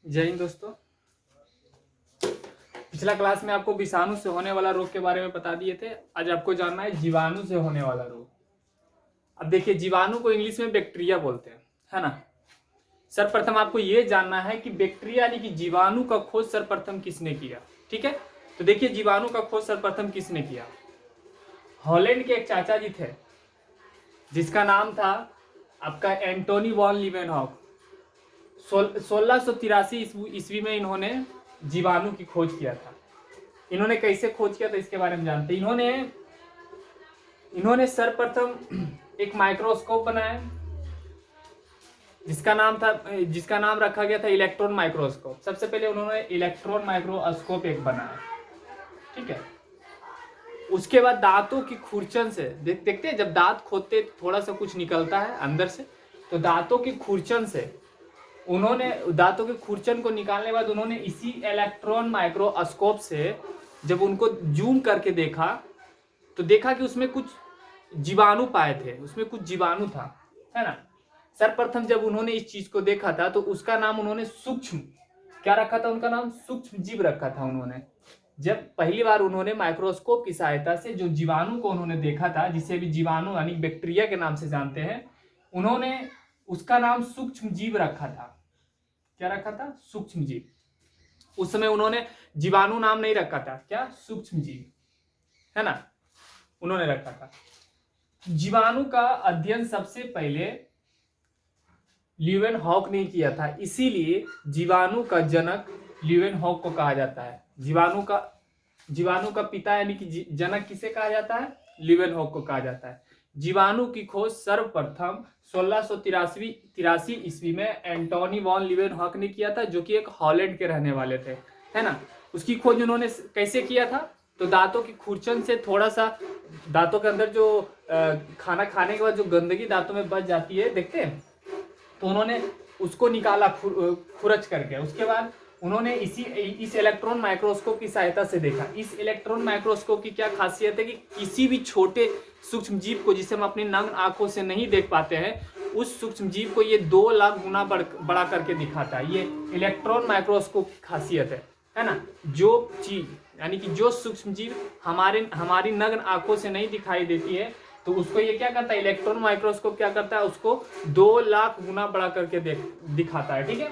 जय हिंद दोस्तों। पिछला क्लास में आपको विषाणु से होने वाला रोग के बारे में बता दिए थे। आज आपको जानना है जीवाणु से होने वाला रोग। अब देखिए, जीवाणु को इंग्लिश में बैक्टीरिया बोलते हैं, है ना। सर्वप्रथम आपको यह जानना है कि बैक्टीरिया यानी कि जीवाणु का खोज सर्वप्रथम किसने किया। ठीक है, तो देखिए जीवाणु का खोज सर्वप्रथम किसने किया। हॉलैंड के एक चाचा जी थे जिसका नाम था आपका एंटोनी वॉन लीवेनहॉक। 1683 ईस्वी में इन्होंने जीवाणु की खोज किया था। इन्होंने कैसे खोज किया था इसके बारे में जानते हैं। इन्होंने सर्वप्रथम एक माइक्रोस्कोप बनाया जिसका नाम रखा गया था इलेक्ट्रॉन माइक्रोस्कोप। सबसे पहले उन्होंने इलेक्ट्रॉन माइक्रोस्कोप एक बनाया, ठीक है। उसके बाद दांतों की खुरचन से देखते हैं, जब दांत खोदते थोड़ा सा कुछ निकलता है अंदर से, तो दांतों की खुरचन को निकालने के बाद उन्होंने इसी इलेक्ट्रॉन माइक्रोस्कोप से जब उनको जूम करके देखा तो देखा कि उसमें कुछ जीवाणु पाए थे, उसमें कुछ जीवाणु था, है ना। सर्वप्रथम जब उन्होंने इस चीज को देखा था तो उसका नाम उन्होंने सूक्ष्म क्या रखा था, उनका नाम सूक्ष्म जीव रखा था उन्होंने। जब पहली बार उन्होंने माइक्रोस्कोप की सहायता से जो जीवाणु को उन्होंने देखा था, जिसे भी जीवाणु यानी बैक्टीरिया के नाम से जानते हैं, उन्होंने उसका नाम सूक्ष्म जीव रखा था। क्या रखा था? सूक्ष्म जीव। उस समय उन्होंने जीवाणु नाम नहीं रखा था, क्या? सूक्ष्म जीव, है ना, उन्होंने रखा था। जीवाणु का अध्ययन सबसे पहले लीवेनहॉक ने किया था, इसीलिए जीवाणु का जनक लीवेनहॉक को कहा जाता है। जीवाणु का पिता यानी कि जनक किसे कहा जाता है? लीवेनहॉक को कहा जाता है। जीवाणु की खोज सर्वप्रथम 1683 ईस्वी में एंटोनी वॉन लीवेनहॉक ने किया था, जो कि एक हॉलैंड के रहने वाले थे, है ना। उसकी खोज उन्होंने कैसे किया था? तो दांतों की खुरचन से थोड़ा सा दांतों के अंदर जो खाना खाने के बाद जो गंदगी दांतों में बच जाती है, देखते हैं, तो उन्होंने उसको निकाला खुरच करके। उसके बाद उन्होंने इस इलेक्ट्रॉन माइक्रोस्कोप की सहायता से देखा। इस इलेक्ट्रॉन माइक्रोस्कोप की क्या खासियत है कि किसी भी छोटे सूक्ष्म जीव को, जिसे हम अपनी नग्न आंखों से नहीं देख पाते हैं, उस सूक्ष्म जीव को ये 2 लाख गुना बड़ा करके दिखाता है। ये इलेक्ट्रॉन माइक्रोस्कोप की खासियत है ना। जो चीज यानी कि जो सूक्ष्म जीव हमारी नग्न आंखों से नहीं दिखाई देती है, तो उसको ये क्या करता है, इलेक्ट्रॉन माइक्रोस्कोप क्या करता है, उसको 2 लाख गुना बड़ा करके दिखाता है, ठीक है।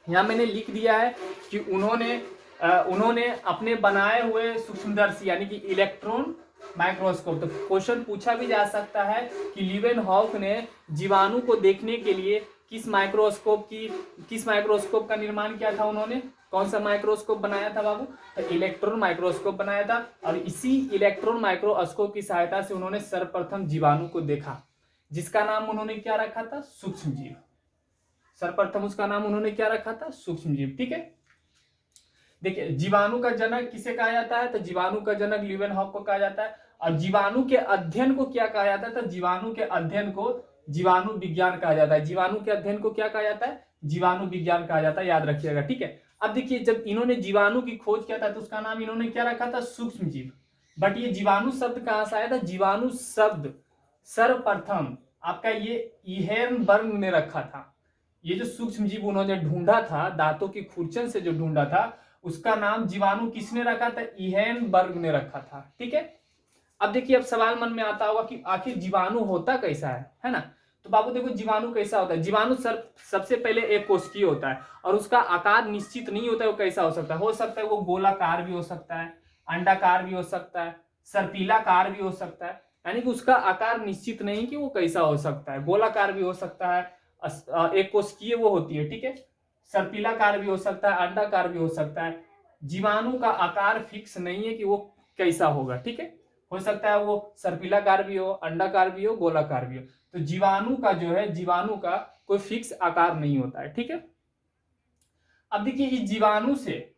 यहाँ मैंने लिख दिया है कि उन्होंने अपने बनाए हुए सूक्ष्मदर्शी यानी कि इलेक्ट्रॉन माइक्रोस्कोप, तो क्वेश्चन पूछा भी जा सकता है कि लीवेनहॉक ने जीवाणु को देखने के लिए किस माइक्रोस्कोप का निर्माण किया था। उन्होंने कौन सा माइक्रोस्कोप बनाया था बाबू? तो इलेक्ट्रॉन माइक्रोस्कोप बनाया था। और इसी इलेक्ट्रॉन माइक्रोस्कोप की सहायता से उन्होंने सर्वप्रथम जीवाणु को देखा, जिसका नाम उन्होंने क्या रखा था? सूक्ष्म जीव। सर्वप्रथम उसका नाम उन्होंने क्या रखा था? सूक्ष्म जीव, ठीक है। देखिए, जीवाणु का जनक किसे कहा जाता है? तो जीवाणु का जनक लीवेनहॉक को कहा जाता है। और जीवाणु के अध्ययन को क्या कहा जाता है? तो जीवाणु के अध्ययन को जीवाणु विज्ञान कहा जाता है। जीवाणु के अध्ययन को क्या कहा जाता है? जीवाणु विज्ञान कहा जाता है, याद रखिएगा, ठीक है। अब देखिए, जब इन्होंने जीवाणु की खोज किया था तो उसका नाम इन्होंने क्या रखा था? सूक्ष्म जीव। बट ये जीवाणु शब्द कहां से आया था? जीवाणु शब्द सर्वप्रथम आपका ये इहेनबर्ग ने रखा था। ये जो सूक्ष्म जीव उन्होंने ढूंढा था, दांतों की खुरचन से जो ढूंढा था, उसका नाम जीवाणु किसने रखा था? इहेनबर्ग ने रखा था, ठीक है। अब देखिए, अब सवाल मन में आता होगा कि आखिर जीवाणु होता कैसा है ना। तो बाबू देखो, जीवाणु कैसा होता है? जीवाणु सबसे पहले एक कोशिकीय होता है और उसका आकार निश्चित नहीं होता है। वो कैसा हो सकता है वो गोलाकार भी हो सकता है, अंडाकार भी हो सकता है, सर्पिलाकार भी हो सकता है। यानी कि उसका आकार निश्चित नहीं कि वो कैसा हो सकता है। गोलाकार भी हो सकता है, एक कोशिकीय वो होती है, ठीक है। सर्पिलाकार भी हो सकता है, अंडाकार भी हो सकता है। जीवाणु का आकार फिक्स नहीं है कि वो कैसा होगा, ठीक है। हो सकता है वो सर्पिलाकार भी हो, अंडाकार भी हो, गोलाकार भी हो। तो जीवाणु का जो है, जीवाणु का कोई फिक्स आकार नहीं होता है, ठीक है। अब देखिए, इस जीवाणु से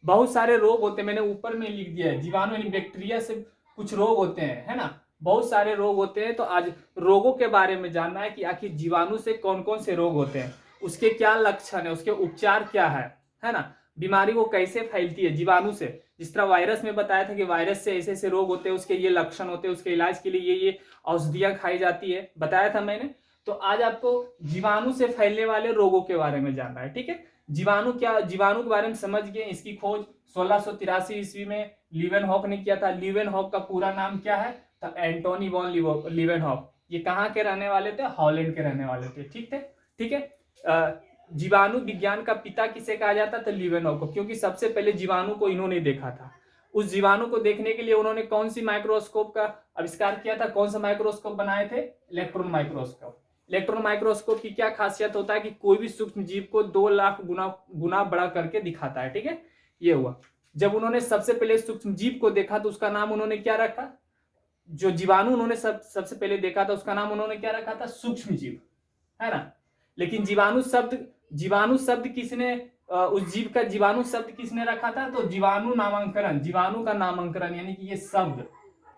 बहुत सारे रोग होते हैं। मैंने ऊपर में लिख दिया है, जीवाणु यानी बैक्टीरिया से कुछ रोग होते हैं, है ना। बहुत सारे रोग होते हैं। तो आज रोगों के बारे में जानना है कि आखिर जीवाणु से कौन कौन से रोग होते हैं, उसके क्या लक्षण है, उसके उपचार क्या है ना। बीमारी वो कैसे फैलती है जीवाणु से। जिस तरह वायरस में बताया था कि वायरस से ऐसे ऐसे रोग होते हैं, उसके ये लक्षण होते हैं, उसके इलाज के लिए ये औषधियां खाई जाती है, बताया था मैंने। तो आज आपको जीवाणु से फैलने वाले रोगों के बारे में जानना है, ठीक है। जीवाणु जीवाणु के बारे में समझ गए। इसकी खोज 1683 ईस्वी में लीवेनहॉक ने किया था। लीवेनहॉक का पूरा नाम क्या है? तो एंटोनी वॉन लीवेनहॉक। ये कहाँ के रहने वाले थे? हॉलैंड के रहने वाले थे, ठीक है। जीवाणु विज्ञान का पिता किसे कहा जाता था? लीवेनहॉक को, क्योंकि सबसे पहले जीवाणु को इन्होंने देखा था। उस जीवाणु को देखने के लिए उन्होंने कौन सी माइक्रोस्कोप का आविष्कार किया था? कौन सा माइक्रोस्कोप बनाए थे? Electron microscope. इलेक्ट्रॉन माइक्रोस्कोप की क्या खासियत होता है कि कोई भी सूक्ष्म जीव को 2 लाख गुना बड़ा करके दिखाता है, ठीक है। ये हुआ जब उन्होंने सबसे पहले सूक्ष्म जीव को देखा तो उसका नाम उन्होंने क्या रखा? जो जीवाणु उन्होंने सबसे पहले देखा था उसका नाम उन्होंने क्या रखा था? सूक्ष्म जीव, है ना। लेकिन जीवाणु शब्द किसने उस जीव का जीवाणु शब्द किसने रखा था? तो जीवाणु का नामांकन यानी कि ये शब्द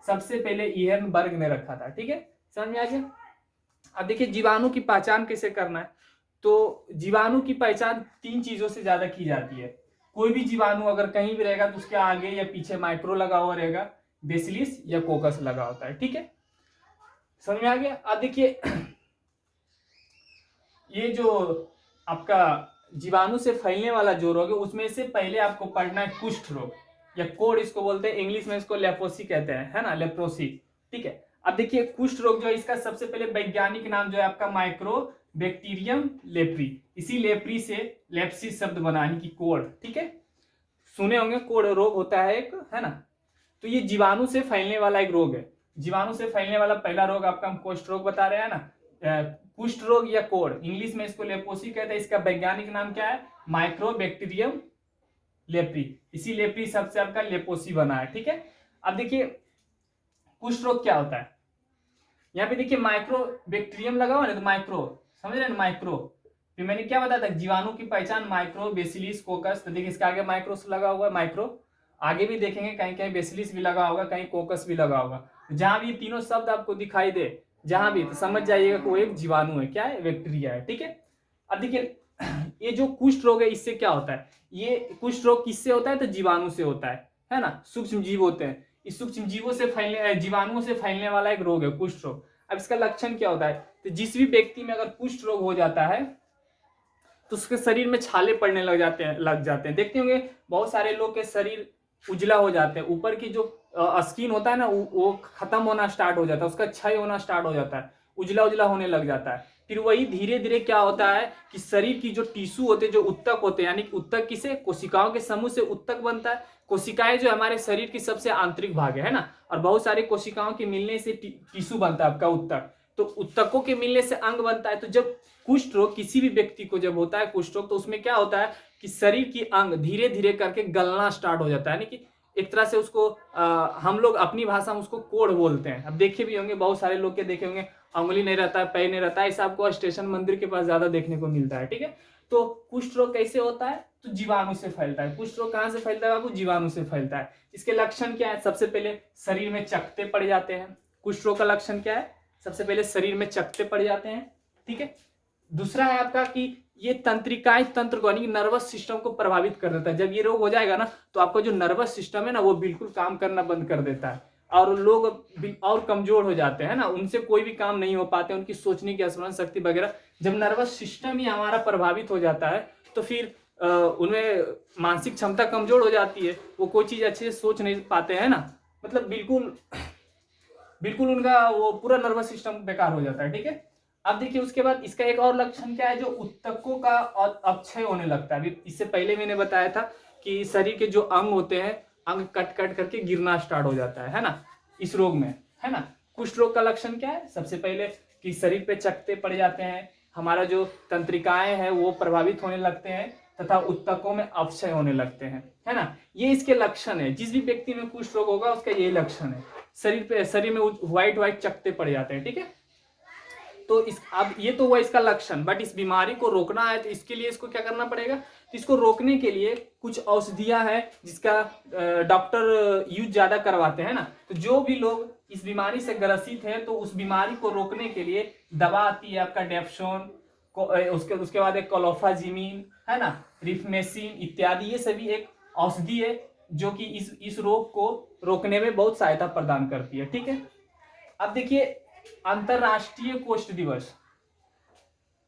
सबसे पहले इहर्नबर्ग ने रखा था, ठीक है। समझ में आ गया? अब देखिए जीवाणु की पहचान कैसे करना है। तो जीवाणु की पहचान 3 चीजों से ज्यादा की जाती है। कोई भी जीवाणु अगर कहीं भी रहेगा तो उसके आगे या पीछे माइक्रो लगा हुआ रहेगा, बेसिलिस या कोकस लगा होता है, ठीक है। समझ में आ गया? अब देखिए ये जो आपका जीवाणु से फैलने वाला जो रोग है उसमें से पहले आपको पढ़ना है कुष्ठ रोग, या कोड इसको बोलते हैं, इंग्लिश में इसको लेप्रोसी कहते हैं, है ना, लेप्रोसी, ठीक है। अब देखिए कुष्ठ रोग जो है इसका सबसे पहले वैज्ञानिक नाम जो है आपका माइक्रो बैक्टीरियम लेप्री। इसी लेप्री से लेप्सिस शब्द बना यानी कि कोड, ठीक है। सुने होंगे कोड रोग होता है एक, है ना। तो ये जीवाणु से फैलने वाला एक रोग है। जीवाणु से फैलने वाला पहला रोग आपका हम कुष्ठ रोग बता रहे हैं ना। कुष्ठ रोग या कोड, इंग्लिश में इसको लेप्रोसी कहते हैं। इसका वैज्ञानिक नाम क्या है? Mycobacterium leprae. इसी लेप्री शब्द से आपका लेप्रोसी बना है, ठीक है। अब देखिए कुष्ठ रोग क्या होता है। यहाँ पे देखिए माइक्रोबैक्टीरियम लगा हुआ है, तो माइक्रो, समझ रहे हैं, माइक्रो। फिर मैंने क्या बताया था? जीवाणु की पहचान माइक्रो, बेसिलिस, कोकस। तो देखिए इसका आगे माइक्रो लगा हुआ है, माइक्रो। आगे भी देखेंगे कहीं कहीं बेसिलिस भी लगा होगा, कहीं कोकस भी लगा होगा। जहां भी तीनों शब्द आपको दिखाई दे, जहां भी, तो समझ जाइएगा कि वो एक जीवाणु है। क्या है? बैक्टीरिया है, ठीक है। अब देखिए ये जो कुष्ठ रोग है इससे क्या होता है? ये कुष्ठ रोग किससे होता है? तो जीवाणु से होता है ना। सूक्ष्म जीव होते हैं, इस सूक्ष्म जीवों से फैलने, जीवाणुओं से फैलने वाला एक रोग है कुष्ठ रोग। अब इसका लक्षण क्या होता है? तो जिस भी व्यक्ति में अगर कुष्ठ रोग हो जाता है तो उसके शरीर में छाले पड़ने लग जाते हैं। देखते होंगे बहुत सारे लोग के शरीर उजला हो जाते हैं, ऊपर की जो स्किन होता है ना वो खत्म होना स्टार्ट हो जाता है, उसका क्षय होना स्टार्ट हो जाता है, उजला उजला होने लग जाता है। फिर वही धीरे धीरे क्या होता है कि शरीर की जो टिश्यू होते हैं, जो उत्तक होते हैं, यानी कि उत्तक किसे? कोशिकाओं के समूह से उत्तक बनता है। कोशिकाएं जो हमारे शरीर की सबसे आंतरिक भाग है ना, और बहुत सारी कोशिकाओं के मिलने से टिश्यू बनता है आपका उत्तक। तो उत्तकों के मिलने से अंग बनता है। तो जब कुष्ठ रोग किसी भी व्यक्ति को जब होता है कुष्ठ रोग, तो उसमें क्या होता है कि शरीर की अंग धीरे धीरे करके गलना स्टार्ट हो जाता है, यानी कि एक तरह से उसको हम लोग अपनी भाषा में उसको कोढ़ बोलते हैं। अब देखे भी होंगे बहुत सारे लोग के देखे होंगे अंगुली नहीं रहता है, पैर नहीं रहता है, ऐसा आपको स्टेशन मंदिर के पास ज्यादा देखने को मिलता है, ठीक है। तो कुष्ठ रोग कैसे होता है? तो जीवाणु से फैलता है। कुष्ठ रोग कहां से फैलता है बाबू? जीवाणु से फैलता है। इसके लक्षण क्या है? सबसे पहले शरीर में चकत्ते पड़ जाते हैं। कुष्ठ रोग का लक्षण क्या है? सबसे पहले शरीर में चकत्ते पड़ जाते हैं, ठीक है। दूसरा है आपका कि ये तंत्रिकाएं तंत्र को यानी नर्वस सिस्टम को प्रभावित कर देता है। जब ये रोग हो जाएगा ना तो आपका जो नर्वस सिस्टम है ना वो बिल्कुल काम करना बंद कर देता है, और लोग और कमजोर हो जाते हैं ना, उनसे कोई भी काम नहीं हो पाते, उनकी सोचने की स्मरण शक्ति वगैरह। जब नर्वस सिस्टम ही हमारा प्रभावित हो जाता है तो फिर उनमें मानसिक क्षमता कमजोर हो जाती है, वो कोई चीज अच्छे से सोच नहीं पाते हैं ना, मतलब बिल्कुल उनका वो पूरा नर्वस सिस्टम बेकार हो जाता है, ठीक है। अब देखिए उसके बाद इसका एक और लक्षण क्या है? जो उत्तकों का अपक्षय होने लगता है। इससे पहले मैंने बताया था कि शरीर के जो अंग होते हैं, अंग कट कट करके गिरना स्टार्ट हो जाता है ना, इस रोग में, है ना। कुष्ठ रोग का लक्षण क्या है? सबसे पहले कि शरीर पे चकत्ते पड़ जाते हैं, हमारा जो तंत्रिकाएं हैं वो प्रभावित होने लगते हैं, तथा उत्तकों में अपक्षय होने लगते हैं, है ना। ये इसके लक्षण है। जिस भी व्यक्ति में कुष्ठ रोग होगा उसका ये लक्षण है। शरीर में व्हाइट चकत्ते पड़ जाते हैं, ठीक है। तो अब ये तो हुआ इसका लक्षण, बट इस बीमारी को रोकना है तो इसके लिए इसको क्या करना पड़ेगा? तो इसको रोकने के लिए कुछ औषधियां हैं जिसका डॉक्टर यूज ज्यादा करवाते हैं ना। तो जो भी लोग इस बीमारी से ग्रसित है तो उस बीमारी को रोकने के लिए दवा आती है आपका डेप्सोन, उसके बाद एक क्लोफाजिमीन, है ना, रिफमेसिन इत्यादि। ये सभी एक औषधि है जो कि इस रोग को रोकने में बहुत सहायता प्रदान करती है, ठीक है। अब देखिए अंतरराष्ट्रीय कुष्ठ दिवस,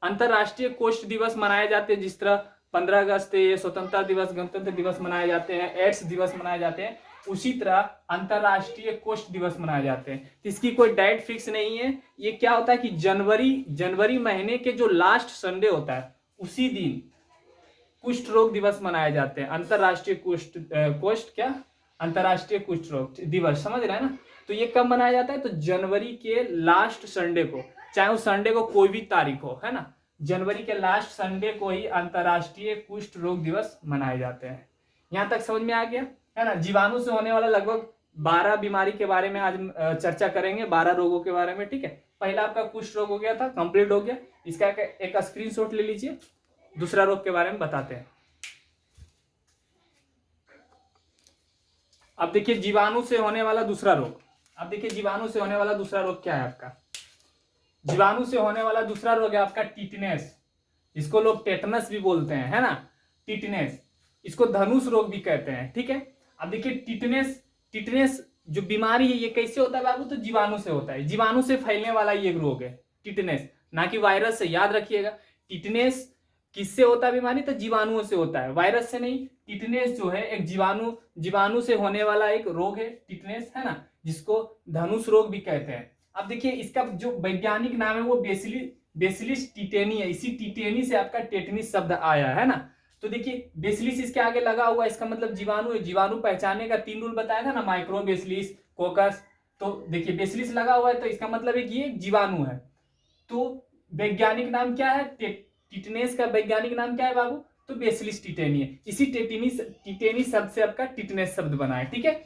अंतरराष्ट्रीय कुष्ठ दिवस मनाए जाते हैं, जिस तरह 15 अगस्त ये स्वतंत्रता दिवस, गणतंत्र दिवस मनाए जाते हैं, एड्स दिवस मनाए जाते हैं, उसी तरह अंतरराष्ट्रीय कुष्ठ दिवस मनाए जाते हैं। तो इसकी कोई डेट फिक्स नहीं है। ये क्या होता है कि जनवरी महीने के जो लास्ट संडे होता है उसी दिन कुष्ठ रोग दिवस मनाए जाते हैं। अंतरराष्ट्रीय अंतरराष्ट्रीय कुष्ठ रोग दिवस, समझ रहे हैं ना। तो ये कब मनाया जाता है? तो जनवरी के लास्ट संडे को, चाहे उस संडे को कोई भी तारीख हो, है ना, जनवरी के लास्ट संडे को ही अंतरराष्ट्रीय कुष्ठ रोग दिवस मनाए जाते हैं। यहां तक समझ में आ गया, है ना। जीवाणु से होने वाला लगभग 12 बीमारी के बारे में आज चर्चा करेंगे, 12 रोगों के बारे में, ठीक है। पहला आपका कुष्ठ रोग हो गया था, कंप्लीट हो गया। इसका एक स्क्रीनशॉट ले लीजिए। दूसरा रोग के बारे में बताते हैं। अब देखिए जीवाणु से होने वाला दूसरा रोग। अब देखिए जीवाणु से होने वाला दूसरा रोग क्या है आपका? जीवाणु से होने वाला दूसरा रोग है आपका टिटनेस, इसको लोग टेटनस भी बोलते हैं, है ना, टिटनेस। इसको धनुष रोग भी कहते हैं, ठीक है। अब देखिए टिटनेस जो बीमारी है ये कैसे होता है बाबू? तो जीवाणु से होता है। जीवाणु से फैलने वाला ये रोग है टिटनेस, ना कि वायरस से, याद रखिएगा। टिटनेस किससे होता है बीमारी? तो जीवाणुओं से होता है, वायरस से नहीं। टिटनेस जो है एक जीवाणु से होने वाला एक रोग है, टिटनेस, है ना, जिसको धनुष रोग भी कहते हैं। अब देखिए इसका जो वैज्ञानिक नाम है वो बेसिलिस टिटेनी है। इसी टिटेनी से आपका टेटनिस शब्द आया है ना। तो देखिए बेसिलिस इसके आगे लगा हुआ, इसका मतलब जीवाणु है। जीवाणु पहचानने का 3 रूल बताया था ना, माइक्रो बेसिलिस, कोकस। तो देखिए बेसिलिस लगा हुआ है तो इसका मतलब है कि ये जीवाणु है। तो वैज्ञानिक नाम क्या है? टिटनेस का वैज्ञानिक नाम क्या है बाबू? तो बेसिलिस टिटेनी है। इसी टिटेनी शब्द से आपका टिटनेस शब्द बना है, ठीक है।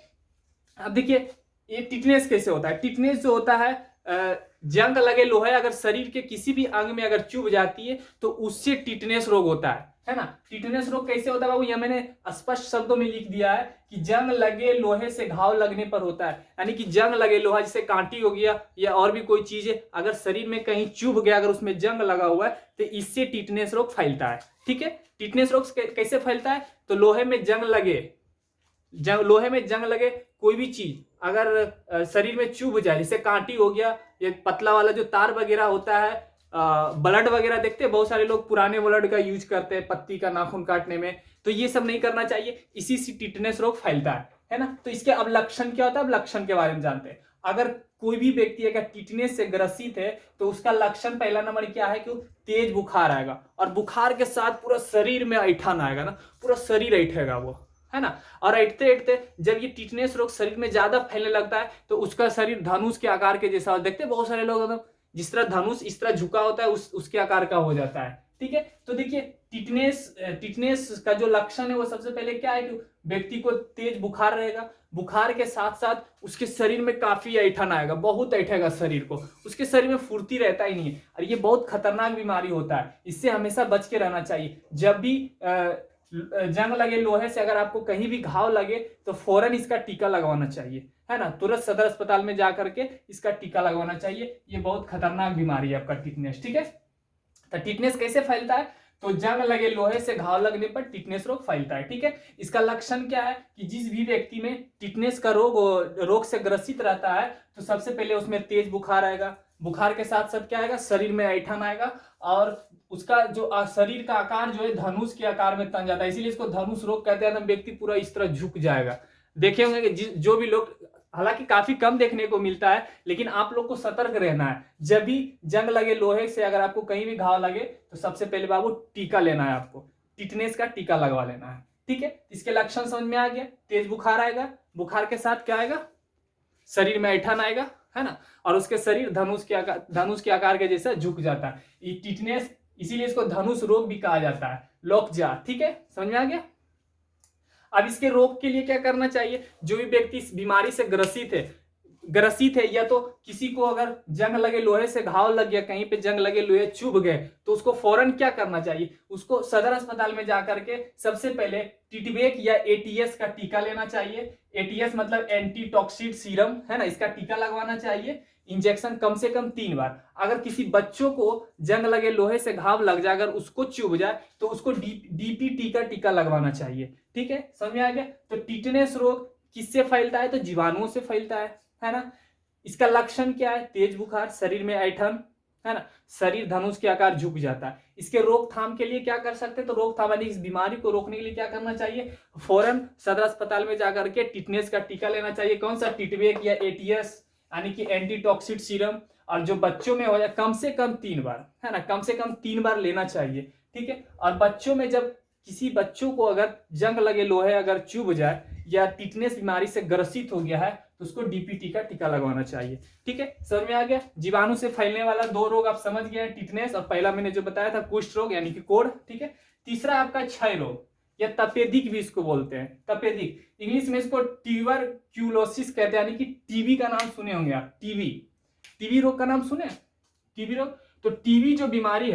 अब देखिए ये टिटनेस कैसे होता है? टिटनेस जो होता है जंग लगे लोहे अगर शरीर के किसी भी अंग में अगर चुभ जाती है तो उससे टिटनेस रोग होता है ना। टिटनेस रोग कैसे होता है बाबू? यह मैंने स्पष्ट शब्दों में लिख दिया है कि जंग लगे लोहे से घाव लगने पर होता है। यानी कि जंग लगे लोहा, जैसे कांटी हो गया या और भी कोई चीज है, अगर शरीर में कहीं चुभ गया, अगर उसमें जंग लगा हुआ है तो इससे टिटनेस रोग फैलता है, ठीक है। टिटनेस रोग कैसे फैलता है? तो लोहे में जंग लगे कोई भी चीज अगर शरीर में चुभ जाए, जैसे कांटी हो गया, ये पतला वाला जो तार वगैरह होता है, ब्लड वगैरह देखते हैं, बहुत सारे लोग पुराने ब्लड का यूज करते हैं पत्ती का नाखून काटने में, तो ये सब नहीं करना चाहिए। इसी से टिटनेस रोग फैलता है ना। तो इसके अब लक्षण क्या होता है? अब लक्षण के बारे में जानते हैं। अगर कोई भी व्यक्ति अगर टिटनेस से ग्रसित है तो उसका लक्षण पहला नंबर क्या है कि तेज बुखार आएगा, और बुखार के साथ पूरा शरीर में ऐठन आएगा ना, पूरा शरीर ऐठेगा वो, है ना। और ऐठते ऐठते जब ये टिटनेस रोग शरीर में ज्यादा फैलने लगता है तो उसका शरीर धनुष के आकार के जैसा, देखते हैं बहुत सारे लोग जिस तरह धनुष इस तरह झुका होता है उसके आकार का हो जाता है, ठीक है। तो देखिए टिटनेस का जो लक्षण है वो सबसे पहले क्या है कि व्यक्ति को तेज बुखार रहेगा, बुखार के साथ साथ उसके शरीर में काफी ऐठन आएगा, बहुत ऐठेगा शरीर को, उसके शरीर में फुर्ती रहता ही नहीं है। और ये बहुत खतरनाक बीमारी होता है, इससे हमेशा बच के रहना चाहिए। जब भी जंग लगे लोहे से अगर आपको कहीं भी घाव लगे तो फौरन इसका टीका लगवाना चाहिए, है ना। तुरंत सदर अस्पताल में जाकर के इसका टीका लगवाना चाहिए। ये बहुत खतरनाक बीमारी है आपका टिटनेस, ठीक है। तो टिटनेस कैसे फैलता है? तो जंग लगे लोहे से घाव लगने पर टिटनेस रोग फैलता है, ठीक है। इसका लक्षण क्या है कि जिस भी व्यक्ति में टिटनेस का रोग से ग्रसित रहता है तो सबसे पहले उसमें तेज बुखार आएगा, बुखार के साथ साथ क्या आएगा? शरीर में ऐठन आएगा, और उसका जो शरीर का आकार जो है धनुष के आकार में तन जाता है, इसीलिए इसको धनुष रोग कहते हैं। व्यक्ति पूरा इस तरह झुक जाएगा। देखे होंगे कि जो भी लोग, हालांकि काफी कम देखने को मिलता है, लेकिन आप लोग को सतर्क रहना है। जब भी जंग लगे लोहे से अगर आपको कहीं भी घाव लगे तो सबसे पहले बाबू टीका लेना है, आपको टिटनेस का टीका लगवा लेना है, ठीक है। इसके लक्षण समझ में आ गया। तेज बुखार आएगा, बुखार के साथ क्या आएगा? शरीर में ऐठन आएगा, है ना, और उसके शरीर धनुष के आकार के जैसा झुक जाता है। ये टिटनेस, इसीलिए इसको धनुष रोग भी कहा जाता है, लॉकजा, ठीक है, समझ में आ गया। अब इसके रोग के लिए क्या करना चाहिए? जो भी व्यक्ति इस बीमारी से ग्रसित है या तो किसी को अगर जंग लगे लोहे से घाव लग गया, कहीं पे जंग लगे लोहे चुभ गए, तो उसको फौरन क्या करना चाहिए? उसको सदर अस्पताल में जाकर के सबसे पहले टिटवेक या एटीएस का टीका लेना चाहिए। एटीएस मतलब एंटीटॉक्सिड सीरम, है ना, इसका टीका लगवाना चाहिए। इंजेक्शन कम से कम 3 बार। अगर किसी बच्चों को जंग लगे लोहे से घाव लग जाए, अगर उसको चुभ जाए तो उसको डीपीटी का टीका लगवाना चाहिए, ठीक है, समझ में आ गया। तो टिटनेस रोग किससे फैलता है? तो जीवाणुओं से फैलता है ना। इसका लक्षण क्या है? तेज बुखार, शरीर में ऐठन, है ना, शरीर धनुष के आकार झुक जाता है। इसके रोकथाम के लिए क्या कर सकते हैं, तो रोकथाम यानी इस बीमारी को रोकने के लिए क्या करना चाहिए, फौरन सदर अस्पताल में जाकर के टिटनेस का टीका लेना चाहिए। कौन सा, टिटवेक या एटीएस यानी कि एंटीटॉक्सिड सीरम। और जो बच्चों में हो जाए कम से कम 3 बार, है ना, कम से कम 3 बार लेना चाहिए, ठीक है। और बच्चों में जब किसी बच्चों को अगर जंग लगे लोहे अगर चुभ जाए या टिटनेस बीमारी से ग्रसित हो गया है तो उसको डीपीटी का टीका लगवाना चाहिए, ठीक है। समझ में आ गया। जीवाणु से फैलने वाला 2 रोग आप समझ गए, टिटनेस और पहला मैंने जो बताया था कुष्ठ रोग यानी कि कोढ़, ठीक है। तीसरा आपका क्षय रोग या तपेदिक भी इसको बोलते हैं, तपेदिक, इंग्लिश में इसको ट्यूबरक्यूलोसिस कहते हैं, यानी कि टीबी का नाम सुने होंगे आप, टीबी रोग का नाम सुने, टीबी रोग। तो टीबी जो बीमारी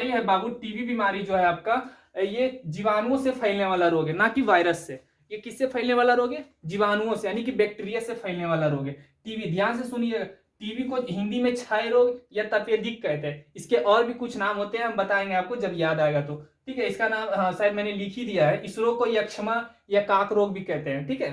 है बाबू, टीबी बीमारी जो है आपका, ये जीवाणुओं से फैलने वाला रोग है, ना कि वायरस से। ये किससे फैलने वाला रोग है, जीवाणुओं से, यानी कि बैक्टीरिया से फैलने वाला रोग है टीबी। ध्यान से सुनिएगा, टीबी को हिंदी में क्षय रोग या तपेदिक कहते हैं। इसके और भी कुछ नाम होते हैं, हम बताएंगे आपको जब याद आएगा तो, ठीक है। इसका नाम हाँ शायद मैंने लिख ही दिया है। इस रोग को यक्षमा या काक रोग भी कहते हैं, ठीक है।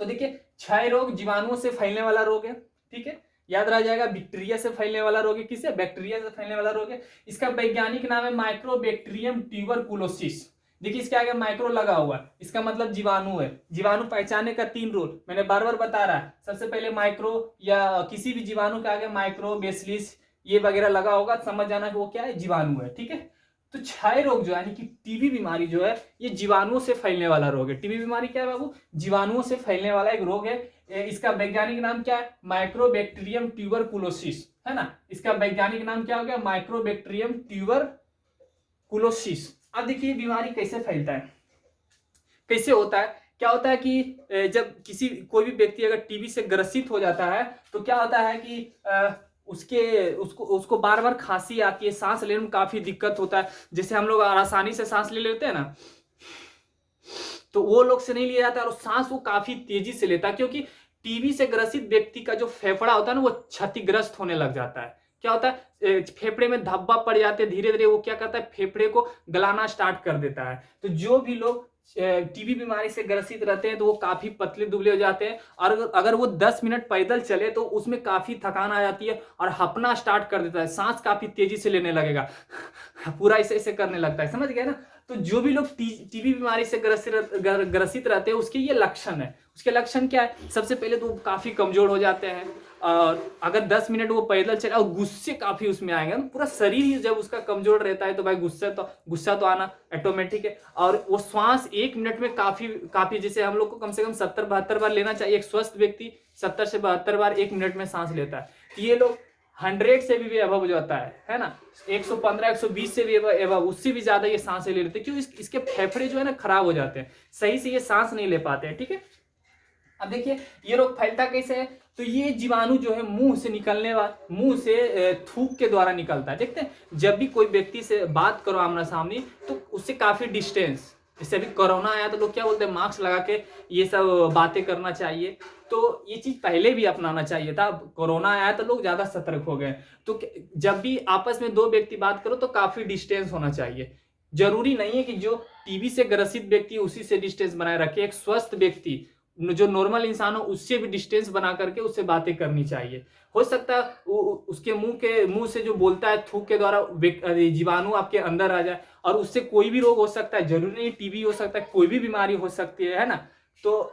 तो देखिए, क्षय रोग जीवाणुओं से फैलने वाला रोग है, ठीक है, याद रह जाएगा। बैक्टीरिया से फैलने वाला रोग है, किससे, बैक्टीरिया से फैलने वाला रोग है। इसका वैज्ञानिक नाम है माइक्रोबैक्टीरियम ट्यूबरकुलोसिस। देखिए इसके आगे माइक्रो लगा हुआ है, इसका मतलब जीवाणु है। जीवाणु पहचानने का 3 रूल मैंने बार बार बता रहा है। सबसे पहले माइक्रो या किसी भी जीवाणु के आगे माइक्रो, बेसिलिस ये वगैरह लगा होगा, समझ जाना कि वो क्या है, जीवाणु है, ठीक है। तो क्षय रोग जो है यानी कि टीबी बीमारी जो है ये जीवाणुओं से फैलने वाला रोग है। टीबी बीमारी क्या है बाबू, जीवाणुओं से फैलने वाला एक रोग है। इसका वैज्ञानिक नाम क्या है, माइक्रोबैक्टीरियम ट्यूबरकुलोसिस, है ना। इसका वैज्ञानिक नाम क्या हो गया, माइक्रोबैक्टीरियम ट्यूबरकुलोसिस। अब देखिए बीमारी कैसे फैलता है, कैसे होता है। क्या होता है कि जब कोई भी व्यक्ति अगर टीबी से ग्रसित हो जाता है तो क्या होता है कि उसको बार बार खांसी आती है, सांस लेने में काफी दिक्कत होता है। जैसे हम लोग आसानी से सांस ले लेते हैं ना, तो वो लोग से नहीं लिया जाता और सांस वो काफी तेजी से लेता है, क्योंकि टीबी से ग्रसित व्यक्ति का जो फेफड़ा होता है ना वो क्षतिग्रस्त होने लग जाता है। क्या होता है, फेफड़े में धब्बा पड़ जाते हैं, धीरे धीरे वो क्या करता है, फेफड़े को गलाना स्टार्ट कर देता है। तो जो भी लोग टीबी बीमारी से ग्रसित रहते हैं तो वो काफी पतले दुबले हो जाते हैं, और अगर वो 10 मिनट पैदल चले तो उसमें काफी थकान आ जाती है और हपना स्टार्ट कर देता है, सांस काफी तेजी से लेने लगेगा, पूरा ऐसे ऐसे करने लगता है, समझ गए ना। तो जो भी लोग टीबी बीमारी से ग्रसित रहते हैं उसके ये लक्षण है। उसके लक्षण क्या है, सबसे पहले तो काफी कमजोर हो जाते हैं, और अगर 10 मिनट वो पैदल चले और गुस्से काफी उसमें आएंगे, पूरा शरीर ही जब उसका कमजोर रहता है तो भाई गुस्सा तो आना ऑटोमेटिक है। और वो श्वास 1 मिनट में काफी जैसे हम लोग को कम से कम 70-72 बार लेना चाहिए। एक स्वस्थ व्यक्ति 70 से 72 बार 1 मिनट में सांस लेता है। ये लोग 100 से भी अबव हो जाता है ना, 115-120 से भी अबव, उससे भी ज्यादा ये सांस ले लेते हैं। क्यों, इसके फेफड़े जो है ना खराब हो जाते हैं, सही से ये सांस नहीं ले पाते हैं, ठीक है। अब देखिए ये रोग फैलता कैसे है, तो ये जीवाणु जो है मुंह से थूक के द्वारा निकलता है। देखते हैं जब भी कोई व्यक्ति से बात करो आमना सामने तो उससे काफी डिस्टेंस, जैसे अभी कोरोना आया तो लोग क्या बोलते हैं, मास्क लगा के ये सब बातें करना चाहिए। तो ये चीज पहले भी अपनाना चाहिए था, कोरोना आया तो लोग ज्यादा सतर्क हो गए। तो जब भी आपस में 2 व्यक्ति बात करो तो काफी डिस्टेंस होना चाहिए। जरूरी नहीं है कि जो टीबी से ग्रसित व्यक्ति उसी से डिस्टेंस बनाए रखे, एक स्वस्थ व्यक्ति जो नॉर्मल इंसान हो उससे भी डिस्टेंस बना करके उससे बातें करनी चाहिए। हो सकता है उसके मुंह से जो बोलता है थूक के द्वारा जीवाणु आपके अंदर आ जाए और उससे कोई भी रोग हो सकता है, जरूरी नहीं टीबी हो सकता है, कोई भी बीमारी हो सकती है ना। तो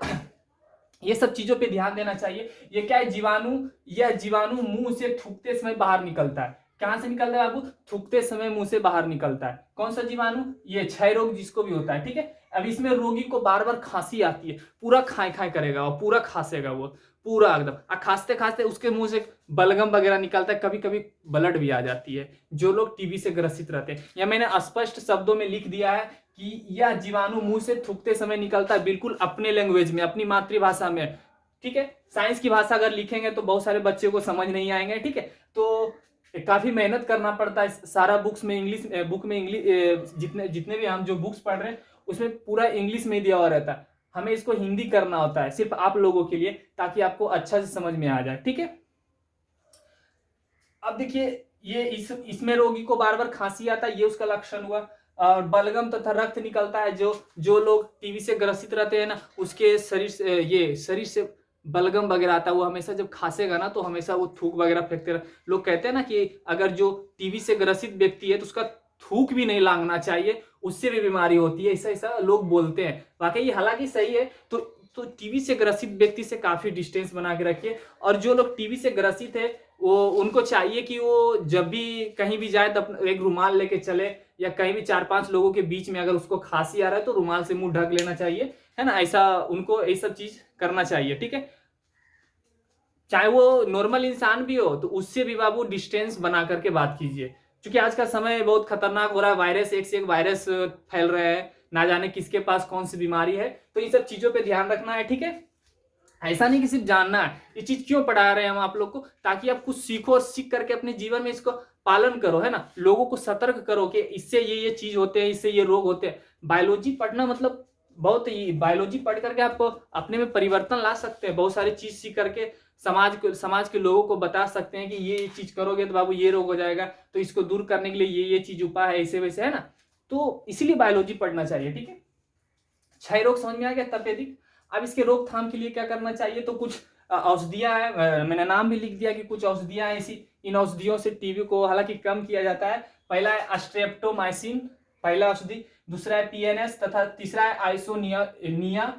ये सब चीजों पे ध्यान देना चाहिए। ये क्या है, जीवाणु मुंह से थूकते समय बाहर निकलता है। कहां से निकलता है बाबू, थूकते समय मुंह से बाहर निकलता है। कौन सा जीवाणु, ये क्षय रोग जिसको भी होता है, ठीक है। अब इसमें रोगी को बार बार खांसी आती है, पूरा खाए करेगा और पूरा खांसेगा वो पूरा एकदम, और खांसते खांसते उसके मुंह से बलगम वगैरह निकलता है, कभी कभी ब्लड भी आ जाती है। जो लोग टीबी से ग्रसित रहते हैं, या मैंने स्पष्ट शब्दों में लिख दिया है कि यह जीवाणु मुंह से थूकते समय निकलता है, बिल्कुल अपने लैंग्वेज में, अपनी मातृभाषा में, ठीक है। साइंस की भाषा अगर लिखेंगे तो बहुत सारे बच्चे को समझ नहीं आएंगे, ठीक है। तो काफी मेहनत करना पड़ता है, सारा बुक में इंग्लिश जितने भी हम जो बुक्स पढ़ रहे हैं उसमें पूरा इंग्लिश में दिया हुआ रहता है। हमें इसको हिंदी करना होता है सिर्फ आप लोगों के लिए, ताकि आपको अच्छा से समझ में आ जाए, ठीक है। अब देखिए ये इसमें रोगी को बार बार खांसी आता है, ये उसका लक्षण हुआ। और बलगम तथा रक्त निकलता है। जो लोग टीबी से ग्रसित रहते हैं ना, उसके शरीर से बलगम वगैरह आता है, वो हमेशा जब खांसेगा ना तो हमेशा वो थूक वगैरह फेंकते रहे। लोग कहते हैं ना कि अगर जो टीबी से ग्रसित व्यक्ति है तो उसका थूक भी नहीं लांघना चाहिए, उससे भी बीमारी होती है, ऐसा ऐसा लोग बोलते हैं। वाकई हालांकि सही है। तो टीबी से ग्रसित व्यक्ति से काफी डिस्टेंस बना के रखिए। और जो लोग टीबी से ग्रसित है वो उनको चाहिए कि वो जब भी कहीं भी जाए तो एक रुमाल लेके चले, या कहीं भी 4-5 लोगों के बीच में अगर उसको खांसी आ रहा है तो रुमाल से मुंह ढक लेना चाहिए, है ना। ऐसा उनको ये सब चीज करना चाहिए, ठीक है। चाहे वो नॉर्मल इंसान भी हो तो उससे भी बाबू डिस्टेंस बना करके बात कीजिए, क्योंकि आज का समय बहुत खतरनाक हो रहा है। वायरस, एक से एक वायरस फैल रहे हैं, ना जाने किसके पास कौन सी बीमारी है। तो इन सब चीजों पे ध्यान रखना है, ठीक है। ऐसा नहीं कि सिर्फ जानना है। ये चीज क्यों पढ़ा रहे हैं हम आप लोग को, ताकि आप कुछ सीखो और सीख करके अपने जीवन में इसको पालन करो, है ना। लोगों को सतर्क करो कि इससे ये चीज होते हैं, इससे ये रोग होते हैं। बायोलॉजी पढ़ना मतलब बहुत ही, बायोलॉजी पढ़ करके आप अपने में परिवर्तन ला सकते हैं। बहुत सारी चीज सीख करके समाज के लोगों को बता सकते हैं कि ये चीज करोगे तो बाबू ये रोग हो जाएगा, तो इसको दूर करने के लिए ये चीज उपाय है, ऐसे वैसे, है ना। तो इसीलिए बायोलॉजी पढ़ना चाहिए, ठीक है। क्षय रोग समझ में आ गया, तपेदिक। अब इसके रोकथाम के लिए क्या करना चाहिए, तो कुछ औषधियां हैं, मैंने नाम भी लिख दिया कि कुछ औषधियां हैं ऐसी। इन औषधियों से टीबी को हालांकि कम किया जाता है। पहला है स्ट्रेप्टोमाइसिन, पहला औषधि। दूसरा है पीएनएस, तथा तीसरा है आइसोनियाजाइड।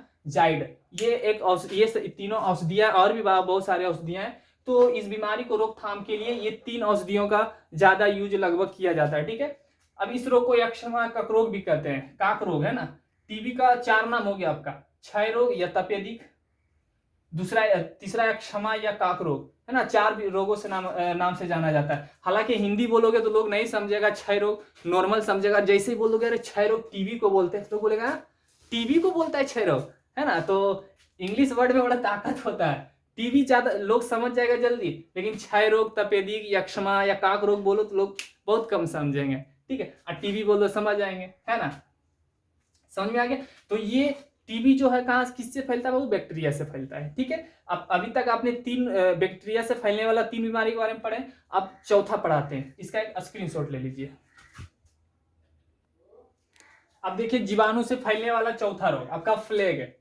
ये तीनों औषधियां, और भी बहुत सारे औषधियां हैं। तो इस बीमारी को रोकथाम के लिए ये 3 औषधियों का ज्यादा यूज लगभग किया जाता है, ठीक है। अब इस रोग को यक्षमा कक रोग भी कहते हैं, काक रोग, है ना। टीबी का 4 नाम हो गया आपका, क्षय रोग या तपेदिक, तीसरा है क्षमा या काक रोग, है ना। 4 रोगों से नाम से जाना जाता है। हालांकि हिंदी बोलोगे तो लोग नहीं समझेगा, क्षय रोग नॉर्मल समझेगा। जैसे ही बोलोगे अरे क्षय रोग टीबी को बोलते हैं तो बोलेगा टीबी को बोलता है क्षय रोग, है ना। तो इंग्लिश वर्ड में बड़ा ताकत होता है। टीबी ज्यादा लोग समझ जाएगा जल्दी, लेकिन क्षय रोग, तपेदिक, यक्षमा या काक रोग बोलो तो लोग बहुत कम समझेंगे, ठीक है। और टीबी बोलो समझ जाएंगे, है ना। समझ में आ गया। तो ये टीबी जो है कहां किससे फैलता है, वो बैक्टीरिया से फैलता है, ठीक है। अब अभी तक आपने 3 बैक्टीरिया से फैलने वाला 3 बीमारी के बारे में पढ़े। अब चौथा पढ़ाते हैं, इसका एक स्क्रीनशॉट ले लीजिए। अब देखिए जीवाणु से फैलने वाला चौथा रोग आपका फ्लेग है।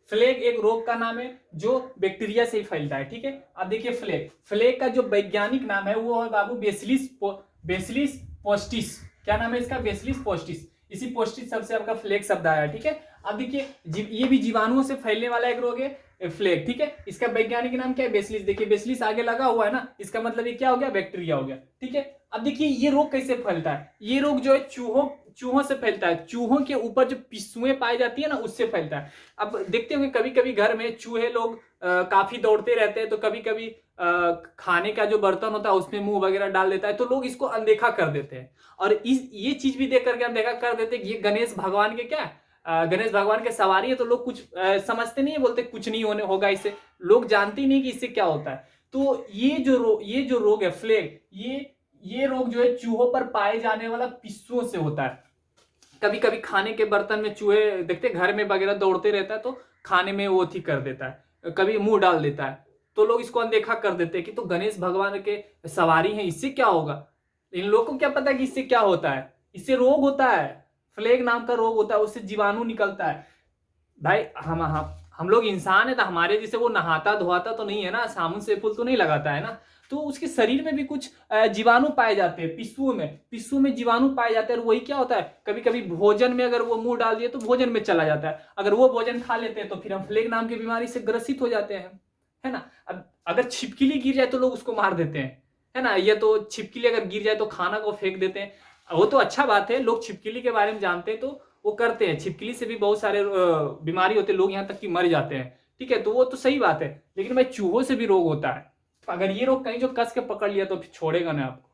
फ्लेग एक रोग का नाम है जो बैक्टीरिया से ही फैलता है, ठीक है। अब देखिए फ्लेग का जो वैज्ञानिक नाम है वो है बाबू बेसिलिस पोस्टिस। क्या नाम है इसका, बेसिलिस पोस्टिस। इसी पोस्टिस शब्द से आपका फ्लेग शब्द आया, ठीक है। अब देखिए ये भी जीवाणुओं से फैलने वाला एक रोग है फ्लेग, ठीक है। इसका वैज्ञानिक नाम क्या है, बेसिलिस। देखिए बेसिलिस आगे लगा हुआ है ना, इसका मतलब ये क्या हो गया, बैक्टीरिया हो गया, ठीक है। अब देखिए ये रोग कैसे फैलता है। ये रोग जो है चूहों से फैलता है। चूहों के ऊपर जो पिस्सुएं पाई जाती है ना, उससे फैलता है। अब देखते होंगे कभी कभी घर में चूहे लोग काफी दौड़ते रहते हैं, तो कभी कभी खाने का जो बर्तन होता है उसमें मुंह वगैरह डाल देता है, तो लोग इसको अनदेखा कर देते हैं। और ये चीज भी देख करके अनदेखा कर देते हैं कि ये गणेश भगवान के क्या गणेश भगवान के सवारी है, तो लोग कुछ समझते नहीं है, बोलते कुछ नहीं होने होगा इससे। लोग जानते ही नहीं कि इससे क्या होता है। तो ये जो रोग है फ्लेग, ये रोग जो है चूहों पर पाए जाने वाला पिस्सुओं से होता है। कभी कभी खाने के बर्तन में चूहे देखते घर में वगैरह दौड़ते रहता है, तो खाने में वो थी कर देता है, कभी मुंह डाल देता है, तो लोग इसको अनदेखा कर देते हैं कि तो गणेश भगवान के सवारी हैं, इससे क्या होगा। इन लोगों को क्या पता कि इससे क्या होता है। इससे रोग होता है, फ्लेग नाम का रोग होता है, उससे जीवाणु निकलता है। भाई हम लोग इंसान है, तो हमारे जैसे वो नहाता धोता तो नहीं है ना, साबुन से फूल तो नहीं लगाता है ना। तो उसके शरीर में भी कुछ जीवाणु पाए जाते हैं, पिस्सू में जीवाणु पाए जाते हैं। और वही क्या होता है, कभी कभी भोजन में अगर वो मुंह डाल दिए तो भोजन में चला जाता है। अगर वो भोजन खा लेते हैं तो फिर हम फ्लेग नाम की बीमारी से ग्रसित हो जाते हैं, है ना। अब अगर छिपकली गिर जाए तो लोग उसको मार देते हैं, है ना। ये तो छिपकली अगर गिर जाए तो खाना को फेंक देते हैं, वो तो अच्छा बात है, लोग छिपकली के बारे में जानते हैं तो वो करते हैं। छिपकली से भी बहुत सारे बीमारी होते हैं, लोग यहाँ तक कि मर जाते हैं, ठीक है। तो वो तो सही बात है, लेकिन भाई चूहों से भी रोग होता है। अगर ये रोग कहीं जो कस के पकड़ लिया तो फिर छोड़ेगा ना, आपको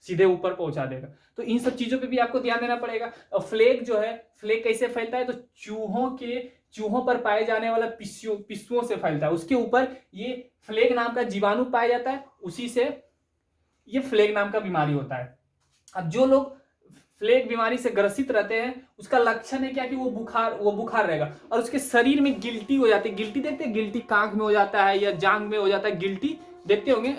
सीधे ऊपर पहुंचा देगा। तो इन सब चीजों पे भी आपको ध्यान देना पड़ेगा। और फ्लेग जो है, फ्लेग कैसे फैलता है, तो चूहों पर पाए जाने वाला पिस्सुओं से फैलता है। उसके ऊपर ये फ्लेग नाम का जीवाणु पाया जाता है, उसी से ये फ्लेग नाम का बीमारी होता है। अब जो लोग फ्लेग बीमारी से ग्रसित रहते हैं, उसका लक्षण है क्या कि वो बुखार रहेगा, और उसके शरीर में गिल्टी हो जाती है। गिल्टी देखते हैं, गिल्टी कांख में हो जाता है या जांग में हो जाता है, गिल्टी देखते होंगे